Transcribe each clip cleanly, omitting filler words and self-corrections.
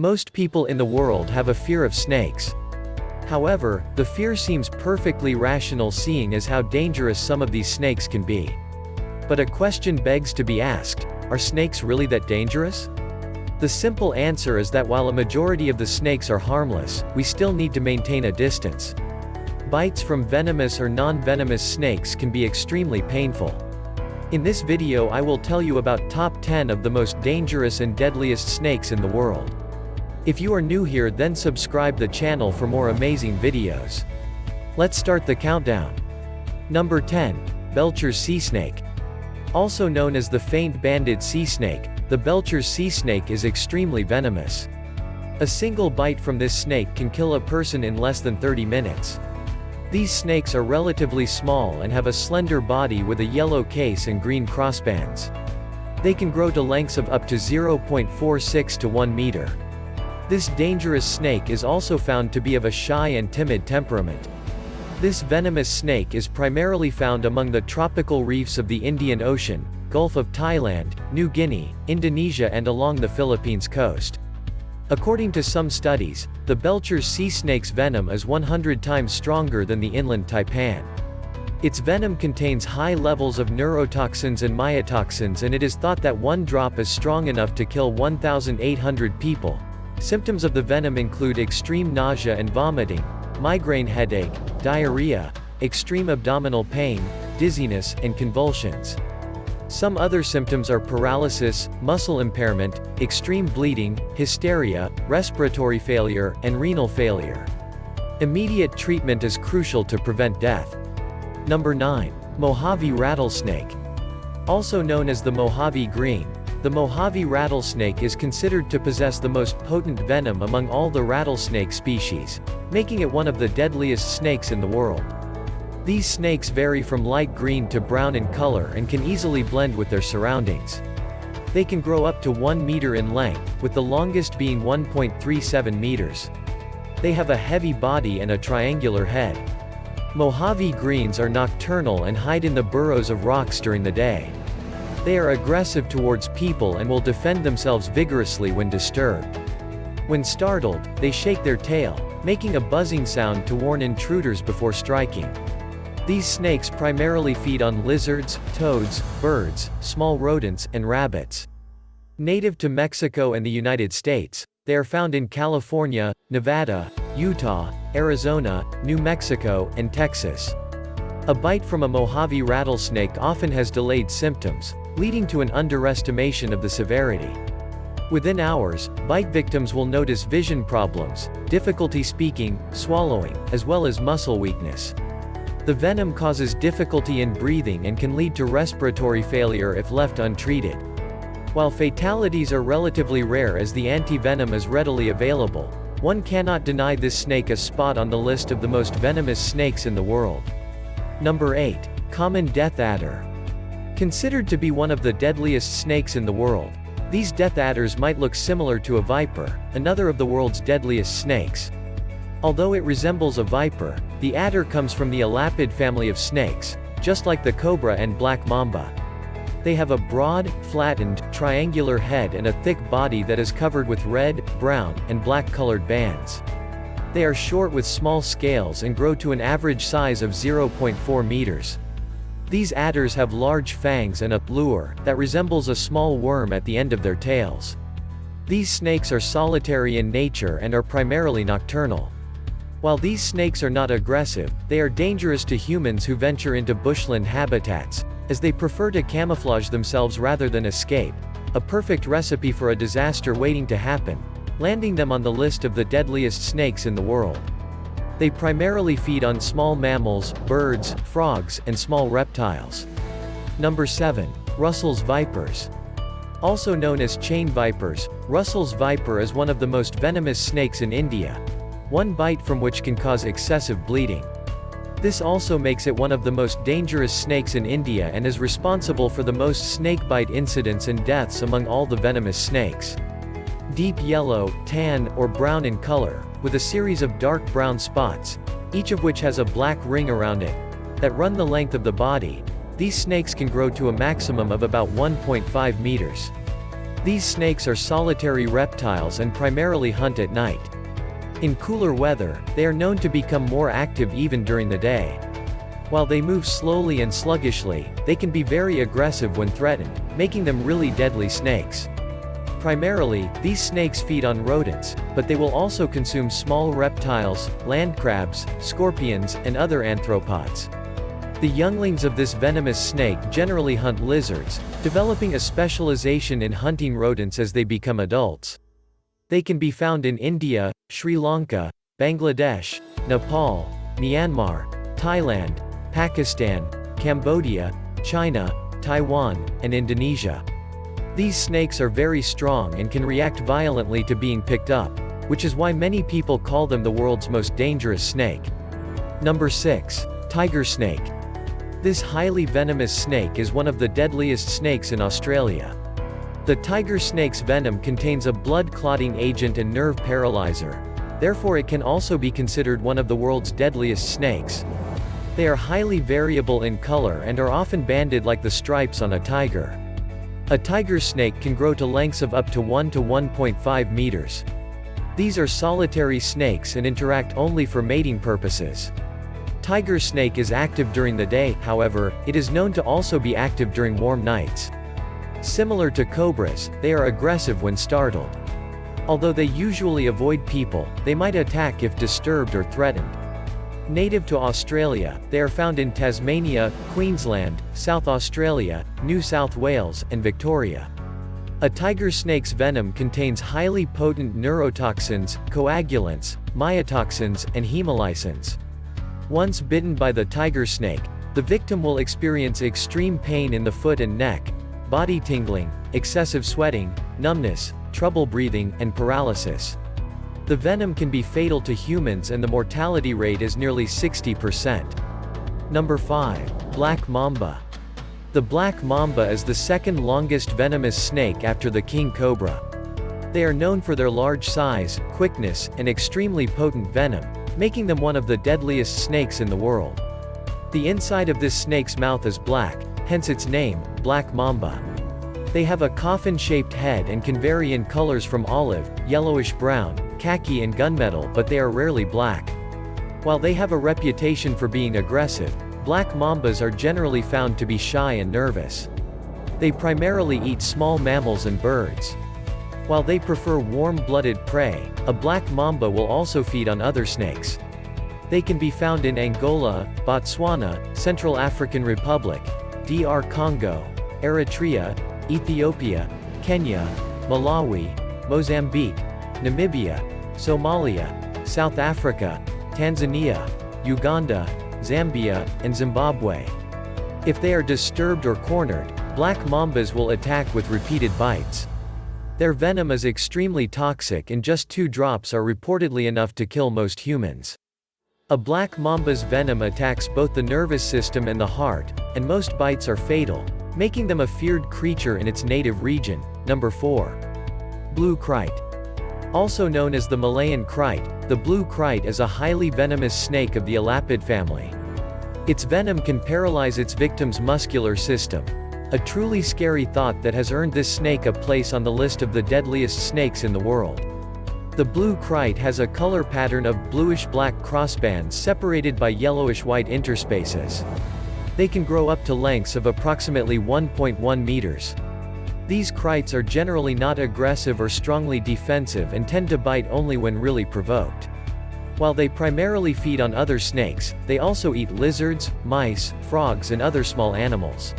Most people in the world have a fear of snakes. However, the fear seems perfectly rational seeing as how dangerous some of these snakes can be. But a question begs to be asked, are snakes really that dangerous? The simple answer is that while a majority of the snakes are harmless, we still need to maintain a distance. Bites from venomous or non-venomous snakes can be extremely painful. In this video I will tell you about top 10 of the most dangerous and deadliest snakes in the world. If you are new here, then subscribe the channel for more amazing videos. Let's start the countdown. Number 10. Belcher's sea snake. Also known as the faint-banded sea snake, the Belcher's sea snake is extremely venomous. A single bite from this snake can kill a person in less than 30 minutes. These snakes are relatively small and have a slender body with a yellow case and green crossbands. They can grow to lengths of up to 0.46 to 1 meter. This dangerous snake is also found to be of a shy and timid temperament. This venomous snake is primarily found among the tropical reefs of the Indian Ocean, Gulf of Thailand, New Guinea, Indonesia and along the Philippines coast. According to some studies, the Belcher's sea snake's venom is 100 times stronger than the inland taipan. Its venom contains high levels of neurotoxins and myotoxins, and it is thought that one drop is strong enough to kill 1,800 people. Symptoms of the venom include extreme nausea and vomiting, migraine headache, diarrhea, extreme abdominal pain, dizziness, and convulsions. Some other symptoms are paralysis, muscle impairment, extreme bleeding, hysteria, respiratory failure, and renal failure. Immediate treatment is crucial to prevent death. Number 9. Mojave rattlesnake. Also known as the Mojave green, the Mojave rattlesnake is considered to possess the most potent venom among all the rattlesnake species, making it one of the deadliest snakes in the world. These snakes vary from light green to brown in color and can easily blend with their surroundings. They can grow up to 1 meter in length, with the longest being 1.37 meters. They have a heavy body and a triangular head. Mojave greens are nocturnal and hide in the burrows of rocks during the day. They are aggressive towards people and will defend themselves vigorously when disturbed. When startled, they shake their tail, making a buzzing sound to warn intruders before striking. These snakes primarily feed on lizards, toads, birds, small rodents, and rabbits. Native to Mexico and the United States, they are found in California, Nevada, Utah, Arizona, New Mexico, and Texas. A bite from a Mojave rattlesnake often has delayed symptoms, leading to an underestimation of the severity. Within hours, bite victims will notice vision problems, difficulty speaking, swallowing, as well as muscle weakness. The venom causes difficulty in breathing and can lead to respiratory failure if left untreated. While fatalities are relatively rare as the anti-venom is readily available, one cannot deny this snake a spot on the list of the most venomous snakes in the world. Number 8. Common death adder. Considered to be one of the deadliest snakes in the world, these death adders might look similar to a viper, another of the world's deadliest snakes. Although it resembles a viper, the adder comes from the elapid family of snakes, just like the cobra and black mamba. They have a broad, flattened, triangular head and a thick body that is covered with red, brown, and black-colored bands. They are short with small scales and grow to an average size of 0.4 meters. These adders have large fangs and a lure that resembles a small worm at the end of their tails. These snakes are solitary in nature and are primarily nocturnal. While these snakes are not aggressive, they are dangerous to humans who venture into bushland habitats, as they prefer to camouflage themselves rather than escape, a perfect recipe for a disaster waiting to happen, landing them on the list of the deadliest snakes in the world. They primarily feed on small mammals, birds, frogs, and small reptiles. Number 7. Russell's vipers. Also known as chain vipers, Russell's viper is one of the most venomous snakes in India, one bite from which can cause excessive bleeding. This also makes it one of the most dangerous snakes in India and is responsible for the most snakebite incidents and deaths among all the venomous snakes. Deep yellow, tan, or brown in color, with a series of dark brown spots, each of which has a black ring around it, that run the length of the body, these snakes can grow to a maximum of about 1.5 meters. These snakes are solitary reptiles and primarily hunt at night. In cooler weather, they are known to become more active even during the day. While they move slowly and sluggishly, they can be very aggressive when threatened, making them really deadly snakes. Primarily, these snakes feed on rodents, but they will also consume small reptiles, land crabs, scorpions, and other arthropods. The younglings of this venomous snake generally hunt lizards, developing a specialization in hunting rodents as they become adults. They can be found in India, Sri Lanka, Bangladesh, Nepal, Myanmar, Thailand, Pakistan, Cambodia, China, Taiwan, and Indonesia. These snakes are very strong and can react violently to being picked up, which is why many people call them the world's most dangerous snake. Number 6. Tiger snake. This highly venomous snake is one of the deadliest snakes in Australia. The tiger snake's venom contains a blood-clotting agent and nerve paralyzer. Therefore it can also be considered one of the world's deadliest snakes. They are highly variable in color and are often banded like the stripes on a tiger. A tiger snake can grow to lengths of up to 1 to 1.5 meters. These are solitary snakes and interact only for mating purposes. Tiger snake is active during the day, however, it is known to also be active during warm nights. Similar to cobras, they are aggressive when startled. Although they usually avoid people, they might attack if disturbed or threatened. Native to Australia, they are found in Tasmania, Queensland, South Australia, New South Wales, and Victoria. A tiger snake's venom contains highly potent neurotoxins, coagulants, myotoxins, and hemolysins. Once bitten by the tiger snake, the victim will experience extreme pain in the foot and neck, body tingling, excessive sweating, numbness, trouble breathing, and paralysis. The venom can be fatal to humans and the mortality rate is nearly 60%. Number 5. Black mamba. The black mamba is the second longest venomous snake after the king cobra. They are known for their large size, quickness, and extremely potent venom, making them one of the deadliest snakes in the world. The inside of this snake's mouth is black, hence its name, black mamba. They have a coffin-shaped head and can vary in colors from olive, yellowish-brown, khaki and gunmetal, but they are rarely black. While they have a reputation for being aggressive, black mambas are generally found to be shy and nervous. They primarily eat small mammals and birds. While they prefer warm-blooded prey, a black mamba will also feed on other snakes. They can be found in Angola, Botswana, Central African Republic, DR Congo, Eritrea, Ethiopia, Kenya, Malawi, Mozambique, Namibia, Somalia, South Africa, Tanzania, Uganda, Zambia, and Zimbabwe. If they are disturbed or cornered, black mambas will attack with repeated bites. Their venom is extremely toxic and just 2 drops are reportedly enough to kill most humans. A black mamba's venom attacks both the nervous system and the heart, and most bites are fatal, making them a feared creature in its native region. Number 4. Blue kite. Also known as the Malayan kite, the blue kite is a highly venomous snake of the elapid family. Its venom can paralyze its victim's muscular system. A truly scary thought that has earned this snake a place on the list of the deadliest snakes in the world. The blue kite has a color pattern of bluish-black crossbands separated by yellowish-white interspaces. They can grow up to lengths of approximately 1.1 meters. These kites are generally not aggressive or strongly defensive and tend to bite only when really provoked. While they primarily feed on other snakes, they also eat lizards, mice, frogs and other small animals.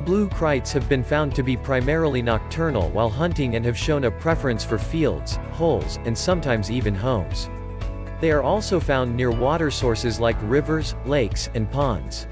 Blue kites have been found to be primarily nocturnal while hunting and have shown a preference for fields, holes, and sometimes even homes. They are also found near water sources like rivers, lakes, and ponds.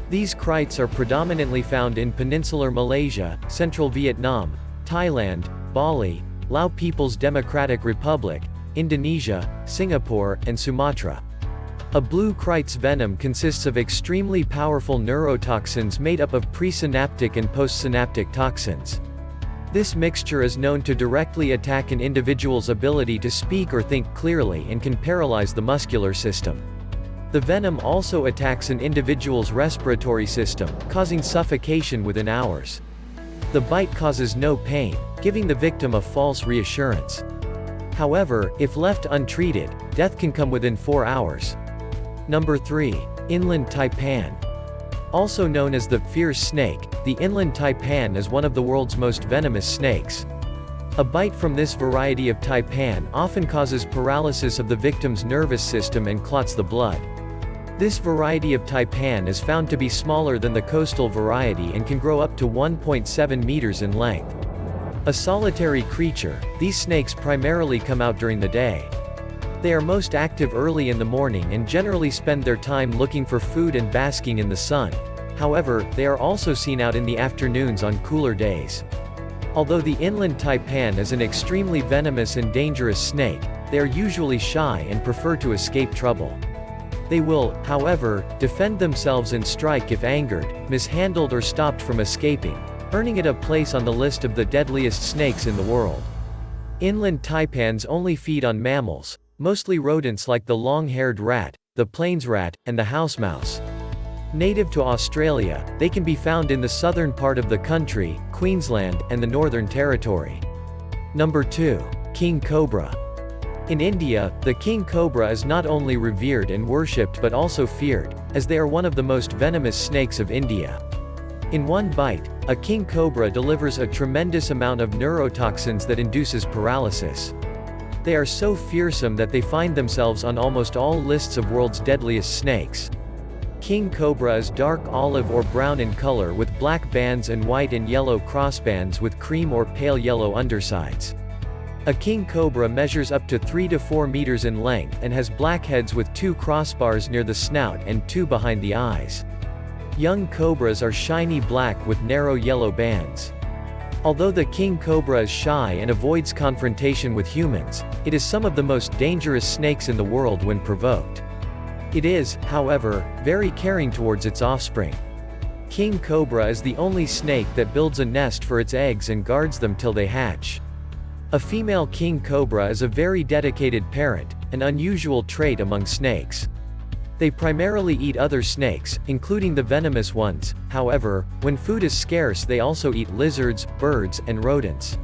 These kites are predominantly found in peninsular Malaysia, central Vietnam, Thailand, Bali, Lao People's Democratic Republic, Indonesia, Singapore, and Sumatra. A blue kite's venom consists of extremely powerful neurotoxins made up of presynaptic and postsynaptic toxins. This mixture is known to directly attack an individual's ability to speak or think clearly and can paralyze the muscular system. The venom also attacks an individual's respiratory system, causing suffocation within hours. The bite causes no pain, giving the victim a false reassurance. However, if left untreated, death can come within 4 hours. Number 3. Inland taipan. Also known as the fierce snake, the inland taipan is one of the world's most venomous snakes. A bite from this variety of taipan often causes paralysis of the victim's nervous system and clots the blood. This variety of taipan is found to be smaller than the coastal variety and can grow up to 1.7 meters in length. A solitary creature, these snakes primarily come out during the day. They are most active early in the morning and generally spend their time looking for food and basking in the sun. However, they are also seen out in the afternoons on cooler days. Although the inland taipan is an extremely venomous and dangerous snake, they are usually shy and prefer to escape trouble. They will, however, defend themselves and strike if angered, mishandled or stopped from escaping, earning it a place on the list of the deadliest snakes in the world. Inland taipans only feed on mammals, mostly rodents like the long-haired rat, the plains rat, and the house mouse. Native to Australia, they can be found in the southern part of the country, Queensland, and the Northern Territory. Number 2. King cobra. In India, the king cobra is not only revered and worshipped but also feared, as they are one of the most venomous snakes of India. In one bite, a king cobra delivers a tremendous amount of neurotoxins that induces paralysis. They are so fearsome that they find themselves on almost all lists of world's deadliest snakes. King cobra is dark olive or brown in color with black bands and white and yellow crossbands with cream or pale yellow undersides. A king cobra measures up to 3 to 4 meters in length and has black heads with 2 crossbars near the snout and 2 behind the eyes. Young cobras are shiny black with narrow yellow bands. Although the king cobra is shy and avoids confrontation with humans, it is some of the most dangerous snakes in the world when provoked. It is, however, very caring towards its offspring. King cobra is the only snake that builds a nest for its eggs and guards them till they hatch. A female king cobra is a very dedicated parent, an unusual trait among snakes. They primarily eat other snakes, including the venomous ones. However, when food is scarce they also eat lizards, birds, and rodents.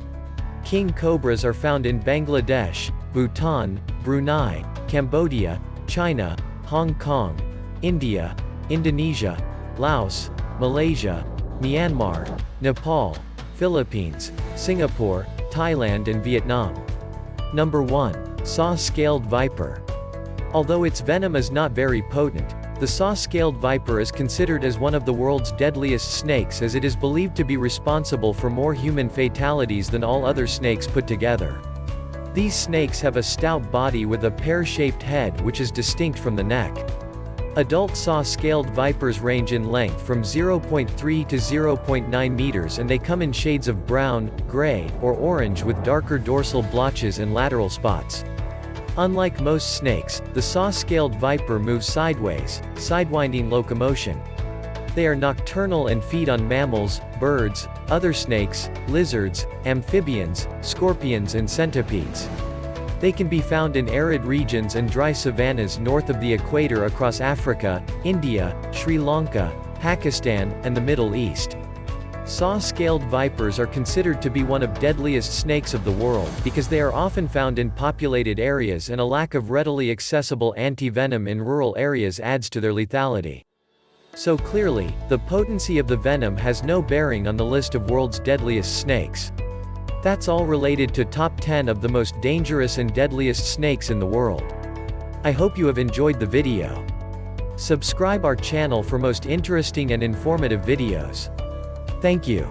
King cobras are found in Bangladesh, Bhutan, Brunei, Cambodia, China, Hong Kong, India, Indonesia, Laos, Malaysia, Myanmar, Nepal, Philippines, Singapore, Thailand and Vietnam. Number 1. Saw-scaled viper. Although its venom is not very potent, the saw-scaled viper is considered as one of the world's deadliest snakes as it is believed to be responsible for more human fatalities than all other snakes put together. These snakes have a stout body with a pear-shaped head which is distinct from the neck. Adult saw-scaled vipers range in length from 0.3 to 0.9 meters and they come in shades of brown, gray, or orange with darker dorsal blotches and lateral spots. Unlike most snakes, the saw-scaled viper moves sideways, sidewinding locomotion. They are nocturnal and feed on mammals, birds, other snakes, lizards, amphibians, scorpions and centipedes. They can be found in arid regions and dry savannas north of the equator across Africa, India, Sri Lanka, Pakistan, and the Middle East. Saw-scaled vipers are considered to be one of deadliest snakes of the world because they are often found in populated areas and a lack of readily accessible anti-venom in rural areas adds to their lethality. So clearly, the potency of the venom has no bearing on the list of world's deadliest snakes. That's all related to top 10 of the most dangerous and deadliest snakes in the world. I hope you have enjoyed the video. Subscribe our channel for most interesting and informative videos. Thank you.